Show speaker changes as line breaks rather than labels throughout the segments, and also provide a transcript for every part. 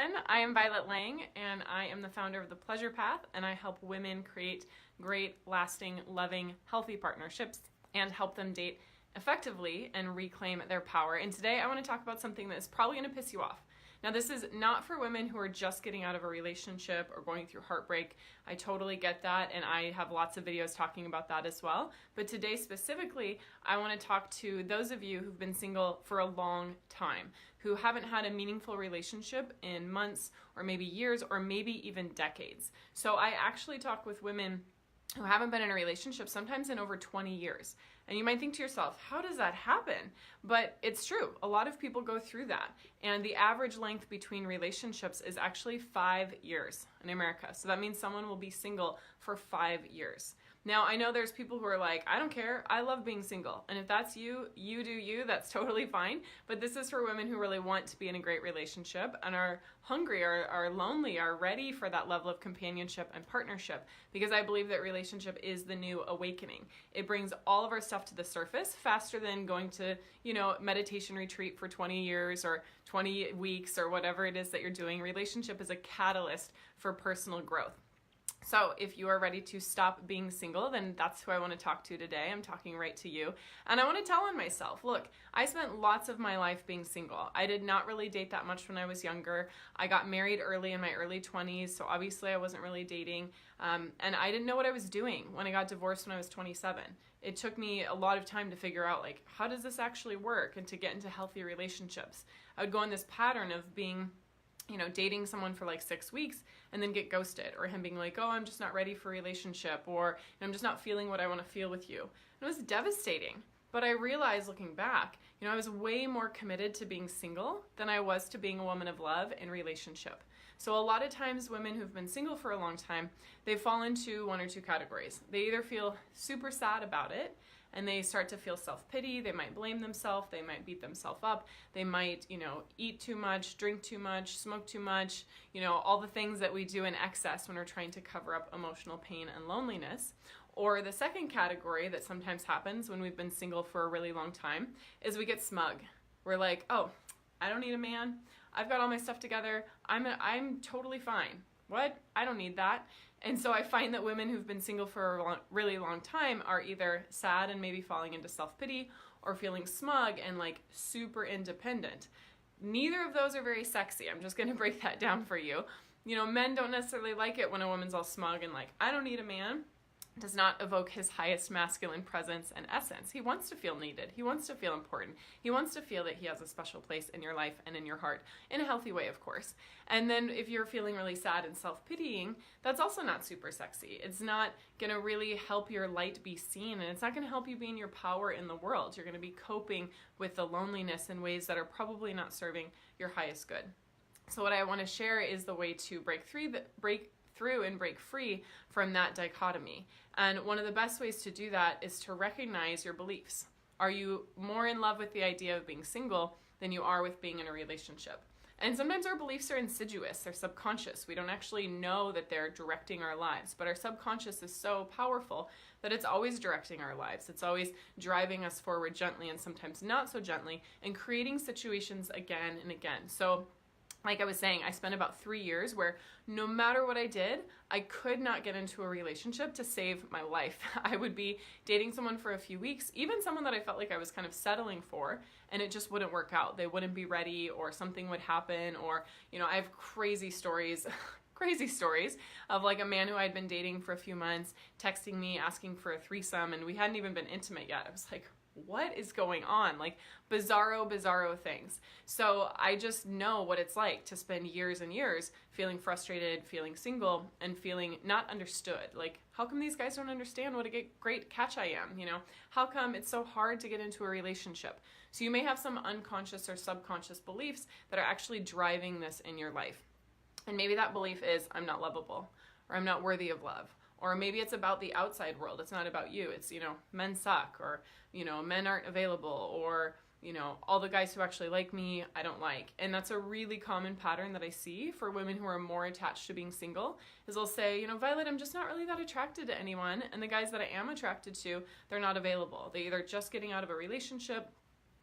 everyone. I am Violet Lang, and I am the founder of The Pleasure Path, and I help women create great, lasting, loving, healthy partnerships and help them date effectively and reclaim their power. And today I want to talk about something that is probably going to piss you off. Now, this is not for women who are just getting out of a relationship or going through heartbreak. I totally get that, and I have lots of videos talking about that as well. But today specifically, I want to talk to those of you who've been single for a long time, who haven't had a meaningful relationship in months or maybe years or maybe even decades. So I actually talk with women who haven't been in a relationship sometimes in over 20 years. And you might think to yourself, how does that happen? But it's true. A lot of people go through that. And the average length between relationships is actually 5 years in America. So that means someone will be single for 5 years. Now, I know there's people who are like, I don't care, I love being single. And if that's you, you do you, that's totally fine. But this is for women who really want to be in a great relationship and are hungry, are lonely, are ready for that level of companionship and partnership. Because I believe that relationship is the new awakening. It brings all of our stuff to the surface faster than going to, meditation retreat for 20 years or 20 weeks or whatever it is that you're doing. Relationship is a catalyst for personal growth. So if you are ready to stop being single, then that's who I want to talk to today. I'm talking right to you. And I want to tell on myself, look, I spent lots of my life being single. I did not really date that much when I was younger. I got married early in my early 20s, so obviously I wasn't really dating. And I didn't know what I was doing when I got divorced when I was 27. It took me a lot of time to figure out, how does this actually work and to get into healthy relationships. I would go in this pattern of being dating someone for 6 weeks and then get ghosted, or him being like, oh, I'm just not ready for a relationship, or I'm just not feeling what I want to feel with you. And it was devastating. But I realized looking back, I was way more committed to being single than I was to being a woman of love in relationship. So a lot of times women who've been single for a long time, they fall into one or two categories. They either feel super sad about it, and they start to feel self-pity, they might blame themselves, they might beat themselves up, they might, eat too much, drink too much, smoke too much, all the things that we do in excess when we're trying to cover up emotional pain and loneliness. Or the second category that sometimes happens when we've been single for a really long time is we get smug. We're like, oh, I don't need a man, I've got all my stuff together, I'm totally fine. What? I don't need that. And so I find that women who've been single for a really long time are either sad and maybe falling into self-pity, or feeling smug and super independent. Neither of those are very sexy. I'm just going to break that down for you. Men don't necessarily like it when a woman's all smug and I don't need a man. Does not evoke his highest masculine presence and essence. He wants to feel needed. He wants to feel important. He wants to feel that he has a special place in your life and in your heart, in a healthy way, of course. And then if you're feeling really sad and self-pitying, that's also not super sexy. It's not going to really help your light be seen, and it's not going to help you be in your power in the world. You're going to be coping with the loneliness in ways that are probably not serving your highest good. So what I want to share is the way to break through and break free from that dichotomy. And one of the best ways to do that is to recognize your beliefs. Are you more in love with the idea of being single than you are with being in a relationship? And sometimes our beliefs are insidious, they're subconscious. We don't actually know that they're directing our lives, but our subconscious is so powerful that it's always directing our lives. It's always driving us forward gently and sometimes not so gently, and creating situations again and again. So like I was saying, I spent about 3 years where no matter what I did, I could not get into a relationship to save my life. I would be dating someone for a few weeks, even someone that I felt like I was kind of settling for, and it just wouldn't work out. They wouldn't be ready, or something would happen, or, I have crazy stories of a man who I'd been dating for a few months texting me asking for a threesome, and we hadn't even been intimate yet. I was like, what is going on? Bizarro things. So I just know what it's like to spend years and years feeling frustrated, feeling single, and feeling not understood. How come these guys don't understand what a great catch I am? How come it's so hard to get into a relationship? So you may have some unconscious or subconscious beliefs that are actually driving this in your life. And maybe that belief is, I'm not lovable, or I'm not worthy of love. Or maybe it's about the outside world. It's not about you. It's, men suck, or, men aren't available, or, all the guys who actually like me, I don't like. And that's a really common pattern that I see for women who are more attached to being single, is they'll say, Violet, I'm just not really that attracted to anyone. And the guys that I am attracted to, they're not available. They're either just getting out of a relationship,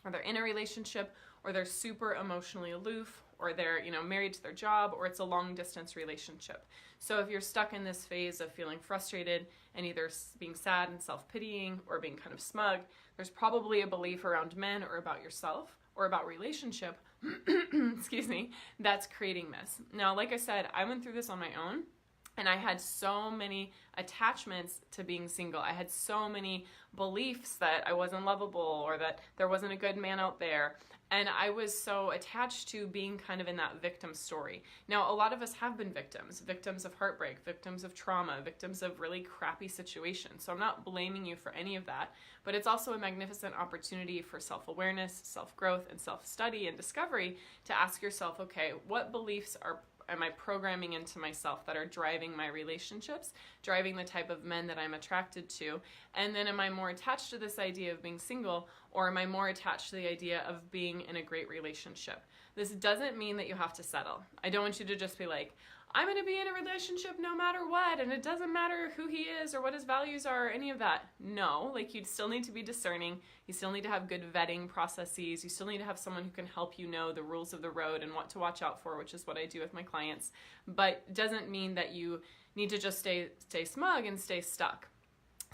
or they're in a relationship, or they're super emotionally aloof, or they're, married to their job, or it's a long distance relationship. So if you're stuck in this phase of feeling frustrated and either being sad and self-pitying or being kind of smug, there's probably a belief around men or about yourself or about relationship, excuse me, that's creating this. Now, like I said, I went through this on my own. And I had so many attachments to being single. I had so many beliefs that I wasn't lovable or that there wasn't a good man out there. And I was so attached to being kind of in that victim story. Now, a lot of us have been victims of heartbreak, victims of trauma, victims of really crappy situations. So I'm not blaming you for any of that, but it's also a magnificent opportunity for self-awareness, self-growth, and self-study and discovery to ask yourself, okay, what beliefs am I programming into myself that are driving my relationships, driving the type of men that I'm attracted to? And then am I more attached to this idea of being single, or am I more attached to the idea of being in a great relationship? This doesn't mean that you have to settle. I don't want you to just be like, I'm going to be in a relationship no matter what, and it doesn't matter who he is or what his values are or any of that. No, you'd still need to be discerning. You still need to have good vetting processes. You still need to have someone who can help you know the rules of the road and what to watch out for, which is what I do with my clients. But it doesn't mean that you need to just stay smug and stay stuck.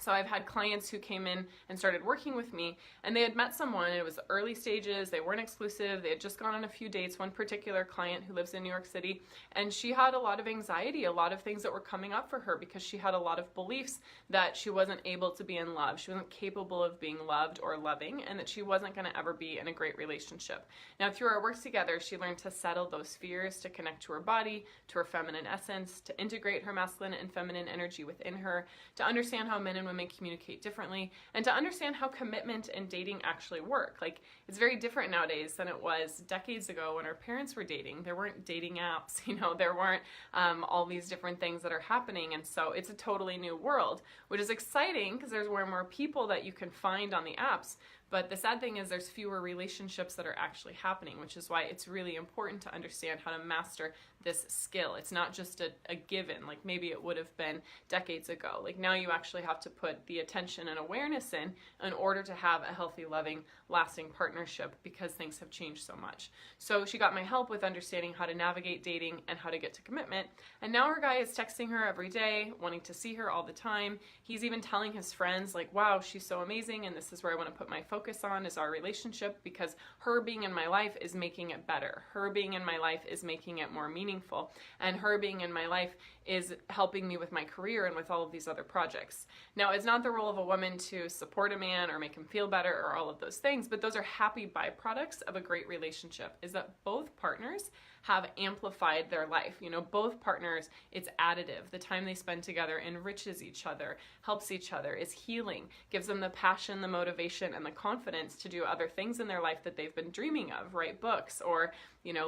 So I've had clients who came in and started working with me, and they had met someone, and it was early stages, they weren't exclusive, they had just gone on a few dates, one particular client who lives in New York City, and she had a lot of anxiety, a lot of things that were coming up for her because she had a lot of beliefs that she wasn't able to be in love, she wasn't capable of being loved or loving, and that she wasn't going to ever be in a great relationship. Now, through our work together, she learned to settle those fears, to connect to her body, to her feminine essence, to integrate her masculine and feminine energy within her, to understand how men and women communicate differently, and to understand how commitment and dating actually work. It's very different nowadays than it was decades ago when our parents were dating. There weren't dating apps, there weren't all these different things that are happening, and so it's a totally new world, which is exciting because there's more people that you can find on the apps. But the sad thing is there's fewer relationships that are actually happening, which is why it's really important to understand how to master this skill. It's not just a given, like maybe it would have been decades ago. Now you actually have to put the attention and awareness in order to have a healthy, loving, lasting partnership because things have changed so much. So she got my help with understanding how to navigate dating and how to get to commitment. And now her guy is texting her every day, wanting to see her all the time. He's even telling his friends, wow, she's so amazing, and this is where I want to put my focus on is our relationship because her being in my life is making it better. Her being in my life is making it more meaningful. And her being in my life is helping me with my career and with all of these other projects. Now, it's not the role of a woman to support a man or make him feel better or all of those things, but those are happy byproducts of a great relationship, is that both partners have amplified their life. Both partners, it's additive. The time they spend together enriches each other, helps each other, is healing, gives them the passion, the motivation, and the confidence to do other things in their life that they've been dreaming of, write books, or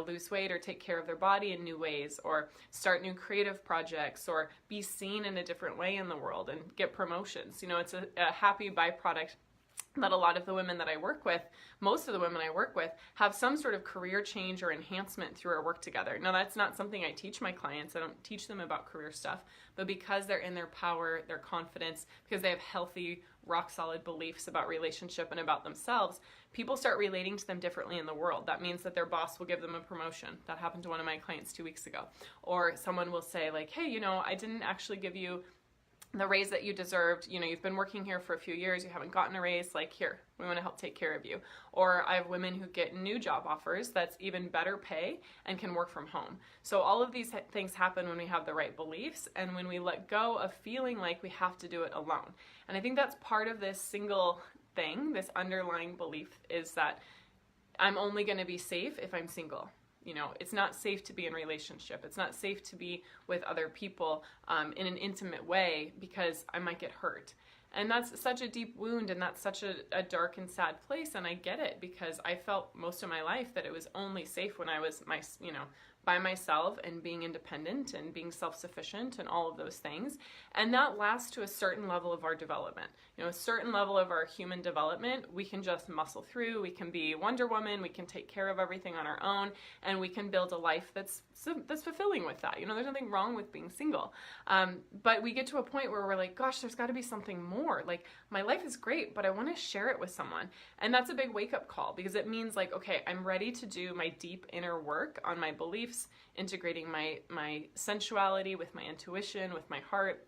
lose weight or take care of their body in new ways, or start new creative projects, or be seen in a different way in the world and get promotions. It's a happy byproduct that a lot of the women that I work with, most of the women I work with, have some sort of career change or enhancement through our work together. Now, that's not something I teach my clients. I don't teach them about career stuff, but because they're in their power, their confidence, because they have healthy, rock-solid beliefs about relationship and about themselves, people start relating to them differently in the world. That means that their boss will give them a promotion. That happened to one of my clients 2 weeks ago. Or someone will say, hey, I didn't actually give you the raise that you deserved. You've been working here for a few years, you haven't gotten a raise, here, we want to help take care of you. Or I have women who get new job offers that's even better pay and can work from home. So all of these things happen when we have the right beliefs and when we let go of feeling like we have to do it alone. And I think that's part of this single thing, this underlying belief, is that I'm only going to be safe if I'm single. It's not safe to be in a relationship. It's not safe to be with other people in an intimate way because I might get hurt. And that's such a deep wound, and that's such a dark and sad place. And I get it because I felt most of my life that it was only safe when I was by myself and being independent and being self-sufficient and all of those things. And that lasts to a certain level of our development. You know, a certain level of our human development, we can just muscle through, we can be Wonder Woman, we can take care of everything on our own, and we can build a life that's fulfilling with that. You know, there's nothing wrong with being single. But we get to a point where we're like, gosh, there's got to be something more. Like, my life is great, but I want to share it with someone. And that's a big wake-up call, because it means like, okay, I'm ready to do my deep inner work on my beliefs, integrating my sensuality with my intuition, with my heart,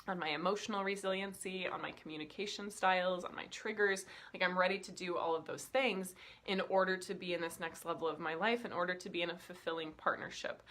on my emotional resiliency, on my communication styles, on my triggers. Like, I'm ready to do all of those things in order to be in this next level of my life, in order to be in a fulfilling partnership.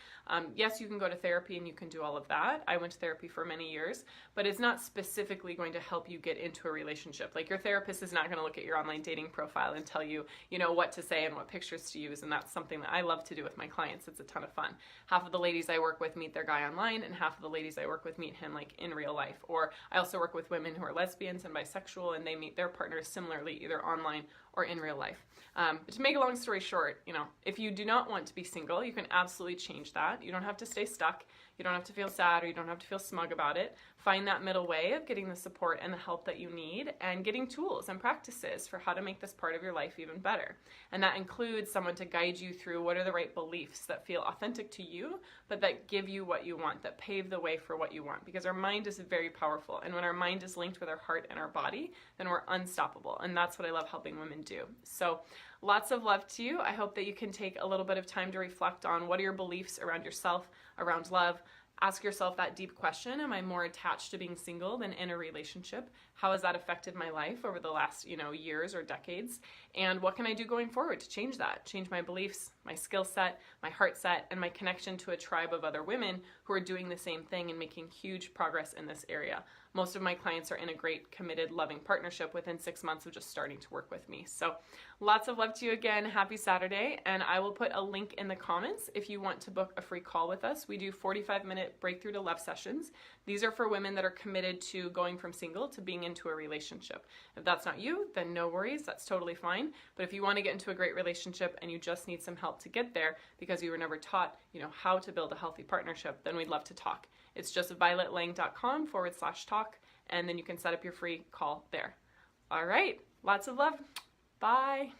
Yes, you can go to therapy and you can do all of that. I went to therapy for many years, but it's not specifically going to help you get into a relationship. Like, your therapist is not going to look at your online dating profile and tell you, you know, what to say and what pictures to use. And that's something that I love to do with my clients. It's a ton of fun. Half of the ladies I work with meet their guy online, and half of the ladies I work with meet him like in real life. Or I also work with women who are lesbians and bisexual, and they meet their partners similarly, either online or in real life. But to make a long story short, you know, if you do not want to be single, you can absolutely change that. You don't have to stay stuck. You don't have to feel sad, or you don't have to feel smug about it. Find that middle way of getting the support and the help that you need, and getting tools and practices for how to make this part of your life even better. And that includes someone to guide you through what are the right beliefs that feel authentic to you, but that give you what you want, that pave the way for what you want. Because our mind is very powerful, and when our mind is linked with our heart and our body, then we're unstoppable. And that's what I love helping women do. So lots of love to you. I hope that you can take a little bit of time to reflect on what are your beliefs around yourself, around love. Ask yourself that deep question: am I more attached to being single than in a relationship? How has that affected my life over the last, years or decades? And what can I do going forward to change that? Change my beliefs, my skill set, my heart set, and my connection to a tribe of other women who are doing the same thing and making huge progress in this area. Most of my clients are in a great, committed, loving partnership within 6 months of just starting to work with me. So lots of love to you again. Happy Saturday. And I will put a link in the comments if you want to book a free call with us. We do 45-minute breakthrough to love sessions. These are for women that are committed to going from single to being into a relationship. If that's not you, then no worries. That's totally fine. But if you want to get into a great relationship and you just need some help to get there because you were never taught, how to build a healthy partnership, then we'd love to talk. It's just violetlang.com/talk, and then you can set up your free call there. All right. Lots of love. Bye.